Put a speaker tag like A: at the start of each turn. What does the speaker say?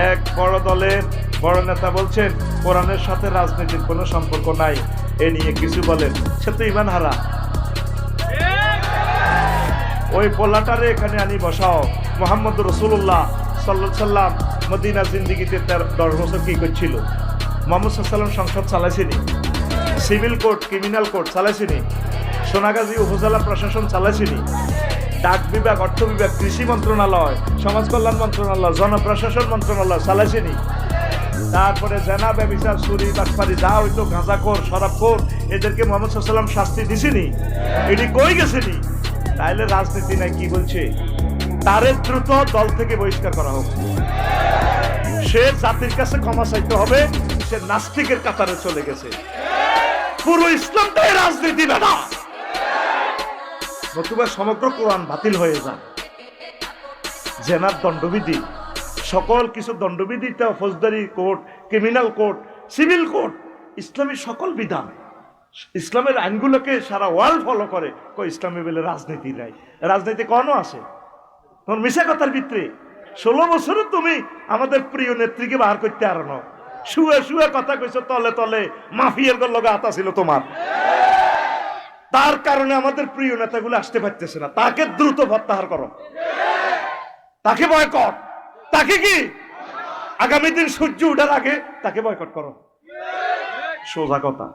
A: এক বড় দলের বড় নেতা বলছেন কোরআনের সাথে রাজনীতির কোনো সম্পর্ক নাই, এ নিয়ে কিছু বলেন, সে তো ইমান হারা। ওই পোলাটারে এখানে আনি বসাও। মুহাম্মদ রাসূলুল্লাহ সাল্লাল্লাহু আলাইহি সাল্লাম মদিনা জিন্দেগিতে 10 বছর কি করছিল? মুহাম্মদ সাল্লাল্লাহু আলাইহি সাল্লাম সংসদ চালাইছেনি, সিভিল কোর্ট ক্রিমিনাল কোর্ট চালাইছেনি, সোনাগাজী উপজেলা প্রশাসন চালাইছেনি, ডাক বিভাগ, অর্থ বিভাগ, কৃষি মন্ত্রণালয়, সমাজ কল্যাণ মন্ত্রণালয়, জনপ্রশাসন মন্ত্রণালয় চালাইছেনি। তারপরে জেনা, ব্যভিচার, চুরি, বাটপারি যা হইতো, গাঁজাখোর, শরাবখোর, এদেরকে মুহাম্মদ সাল্লাল্লাহু আলাইহি সাল্লাম শাস্তি দিছেনি? এটি কই গেছেনি? তাইলে রাজনীতি নাই কি বলছে? তারে দ্রুত দল থেকে বহিষ্কার করা হোক। সে জাতির কাছে ক্ষমা চাইতে হবে, সে নাস্তিকের কাতারে চলে গেছে। পুরো ইসলামটাই রাজনীতি বেটা, নতুবা সমগ্র কোরআন বাতিল হয়ে যায়। জেনার দণ্ডবিধি, সকল কিছু দণ্ডবিধিটা, ফৌজদারি court, criminal court, civil court, ইসলামী সকল বিধান, ইসলামের আইনগুলোকে সারা ওয়ার্ল্ড ফলো করে। ইসলামী বলে রাজনীতি নাই, রাজনীতি কোনো আছে তোমার মিশা কথার ভিতরে। 16 বছরে তুমি আমাদের প্রিয় নেত্রীকে বাহার করতে আর না, শুয়ে শুয়ে কথা কইছো, তলে তলে মাফিয়ার লগে আতা ছিল তোমার। তার কারণে আমাদের প্রিয় নেতাগুলো আসতে পারতেছে না। তাকে দ্রুত প্রত্যাহার করো, তাকে বয়কট, তাকে কি আগামী দিন সূর্য উঠার আগে তাকে বয়কট করো। সোজা কথা।